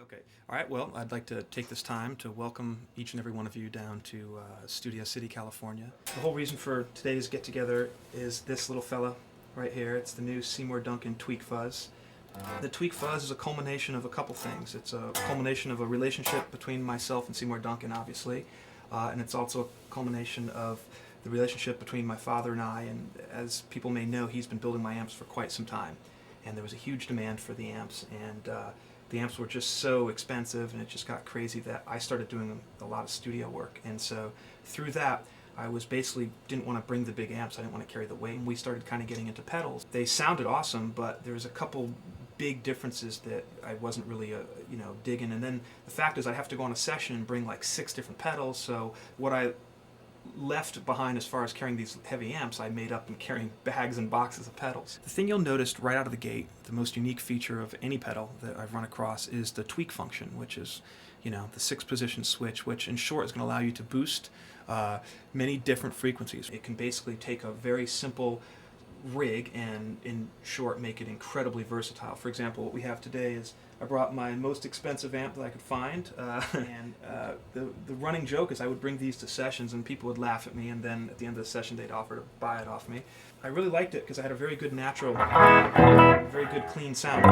Okay. All right. Well, I'd like to take this time to welcome each and every one of you down to Studio City, California. The whole reason for today's get-together is this little fella right here. It's the new Seymour Duncan Tweak Fuzz. The Tweak Fuzz is a culmination of a couple things. It's a culmination of a relationship between myself and Seymour Duncan, obviously, and it's also a culmination of the relationship between my father and I. And as people may know, he's been building my amps for quite some time, and there was a huge demand for the amps, and the amps were just so expensive, and it just got crazy that I started doing a lot of studio work. And so through that, I was basically didn't want to bring the big amps. I didn't want to carry the weight. And we started kind of getting into pedals. They sounded awesome, but there was a couple big differences that I wasn't really digging. And then the fact is, I'd have to go on a session and bring like 6 different pedals. So what I left behind as far as carrying these heavy amps, I made up in carrying bags and boxes of pedals. The thing you'll notice right out of the gate, the most unique feature of any pedal that I've run across, is the tweak function, which is, the 6-position switch, which in short is going to allow you to boost many different frequencies. It can basically take a very simple rig and, in short, make it incredibly versatile. For example, what we have today is I brought my most expensive amp that I could find, and the running joke is I would bring these to sessions and people would laugh at me, and then at the end of the session they'd offer to buy it off me. I really liked it because I had a very good natural, very good clean sound.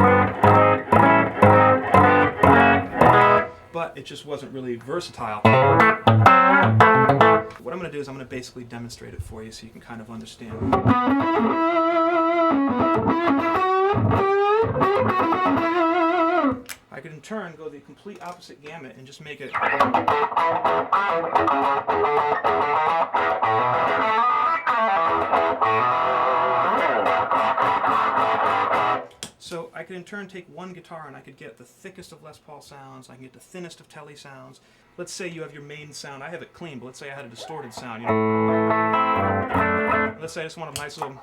But it just wasn't really versatile. What I'm going to do is I'm going to basically demonstrate it for you so you can kind of understand. I could in turn go the complete opposite gamut and just make it. So I could in turn take one guitar and I could get the thickest of Les Paul sounds, I can get the thinnest of Tele sounds. Let's say you have your main sound, I have it clean, but let's say I had a distorted sound. Let's say I just want a nice little.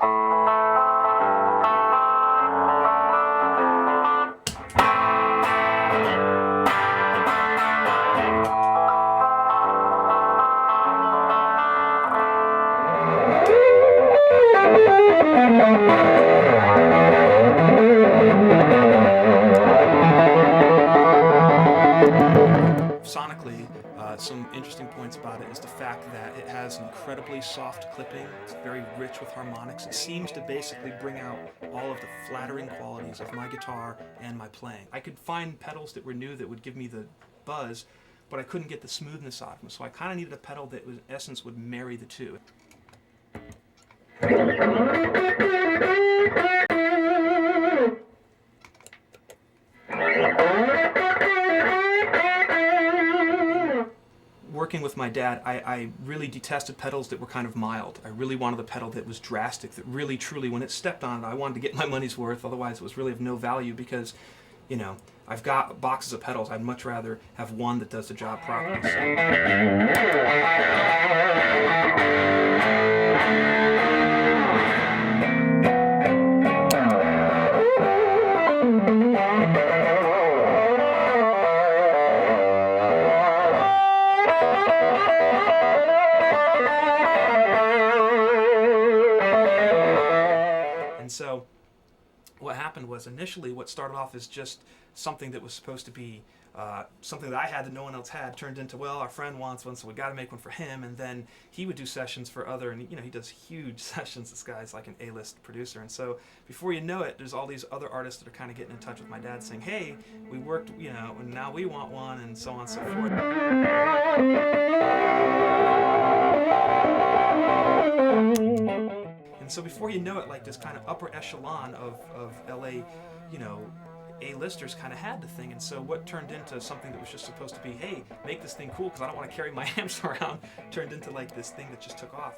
Sonically, some interesting points about it is the fact that it has incredibly soft clipping. It's very rich with harmonics. It seems to basically bring out all of the flattering qualities of my guitar and my playing. I could find pedals that were new that would give me the buzz, but I couldn't get the smoothness out of them. So I kind of needed a pedal that, in essence, would marry the two. Working with my dad, I really detested pedals that were kind of mild. I really wanted a pedal that was drastic, that really, truly, when it stepped on it, I wanted to get my money's worth. Otherwise, it was really of no value because, I've got boxes of pedals. I'd much rather have one that does the job properly. So what happened was, initially what started off as just something that was supposed to be something that I had that no one else had turned into, well, our friend wants one, so we got to make one for him. And then he would do sessions for other, and he does huge sessions. This guy's like an A-list producer. And so before you know it, there's all these other artists that are kind of getting in touch with my dad saying, hey, we worked, and now we want one, and so on and so forth. So before you know it, like this kind of upper echelon of LA, A-listers kind of had the thing. And so what turned into something that was just supposed to be, hey, make this thing cool because I don't want to carry my amps around, turned into like this thing that just took off.